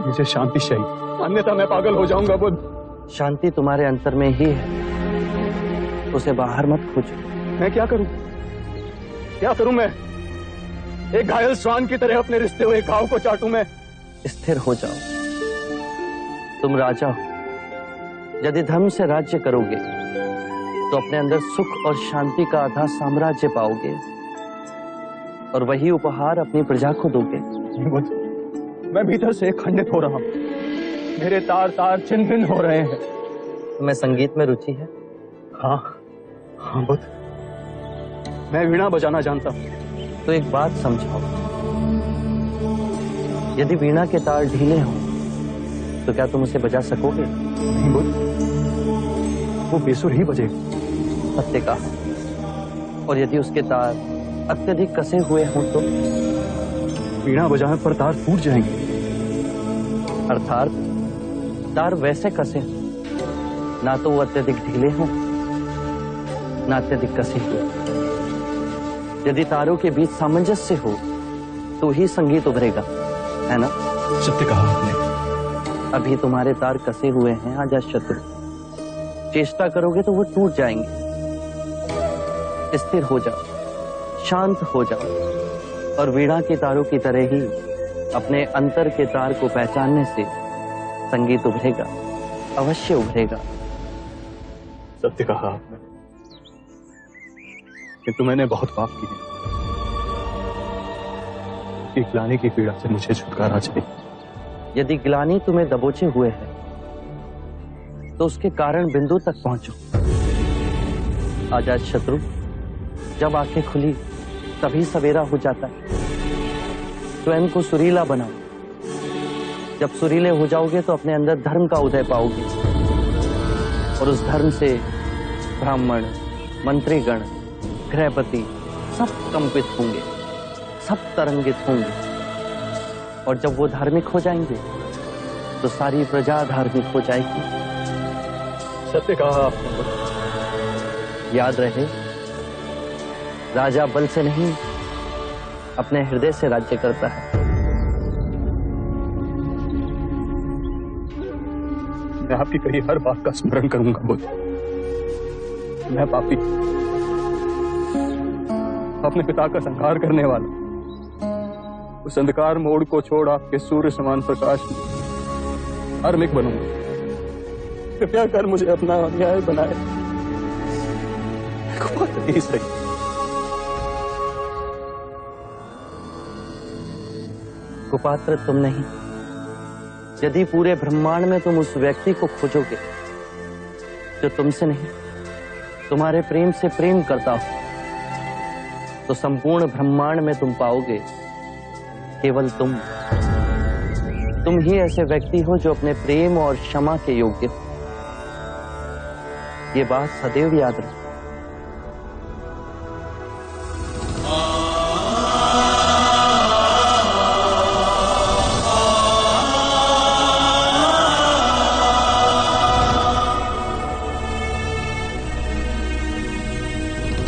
मुझे शांति चाहिए, अन्यथा मैं पागल हो जाऊंगा बुद्ध। शांति तुम्हारे अंतर में ही है, उसे बाहर मत खोजो। मैं क्या करूं? क्या करूं मैं? एक घायल श्वान की तरह अपने रिश्ते हुए घाव को चाटूं मैं? स्थिर हो जाओ, तुम राजा हो। यदि धर्म से राज्य करोगे तो अपने अंदर सुख और शांति का आधा साम्राज्य पाओगे और वही उपहार अपनी प्रजा को दोगे। मैं भीतर से खंडित हो रहा हूं, मेरे तार तार छिन्न भिन्न हो रहे हैं। तुम्हें संगीत में रुचि है? हाँ हाँ बुद्ध, मैं वीणा बजाना जानता हूँ। तो एक बात समझाओ, यदि वीणा के तार ढीले हों तो क्या तुम उसे बजा सकोगे? नहीं बुद्ध, वो बेसुर ही बजेगी। सत्य कहा। और यदि उसके तार अत्यधिक कसे हुए हों तो? वीणा बजाने पर तार फूट जाएंगे। अर्थात तार वैसे कसे ना तो वो अत्यधिक ढीले हों ना अत्यधिक कसे हुए। यदि तारों के बीच सामंजस्य हो तो ही संगीत उभरेगा, है ना? सत्य कहा आपने। अभी तुम्हारे तार कसे हुए हैं अजातशत्रु, चेष्टा करोगे तो वो टूट जाएंगे। स्थिर हो जाओ, शांत हो जाओ और वीणा के तारों की तरह ही अपने अंतर के तार को पहचानने से संगीत उभरेगा, अवश्य उभरेगा। सत्य कहा आपने, किंतु मैंने बहुत पाप किए। कि ग्लानि की पीड़ा से मुझे छुटकारा चाहिए। यदि ग्लानि तुम्हें दबोचे हुए है तो उसके कारण बिंदु तक पहुंचो। अजातशत्रु, जब आंखें खुली तभी सवेरा हो जाता है। स्वयं को सुरीला बनाओ। जब सुरीले हो जाओगे तो अपने अंदर धर्म का उदय पाओगे और उस धर्म से ब्राह्मण, मंत्रीगण, गृहपति सब कंपित होंगे, सब तरंगित होंगे। और जब वो धार्मिक हो जाएंगे तो सारी प्रजा धार्मिक हो जाएगी। सत्य कहा आपने। याद रहे, राजा बल से नहीं अपने हृदय से राज्य करता है। मैं आपकी कही हर बात का स्मरण करूंगा बुद्ध। मैं पापी, अपने पिता का संहार करने वाला, उस अंधकार मोड़ को छोड़ आपके सूर्य समान प्रकाश में धार्मिक बनूंगा। कृपया कर मुझे अपना अन्याय बनाए। सही। कुपात्र तुम नहीं। यदि पूरे ब्रह्मांड में तुम उस व्यक्ति को खोजोगे जो तुमसे नहीं तुम्हारे प्रेम से प्रेम करता हो, तो संपूर्ण ब्रह्मांड में तुम पाओगे केवल तुम ही ऐसे व्यक्ति हो जो अपने प्रेम और क्षमा के योग्य हो। ये बात सदैव याद रखो।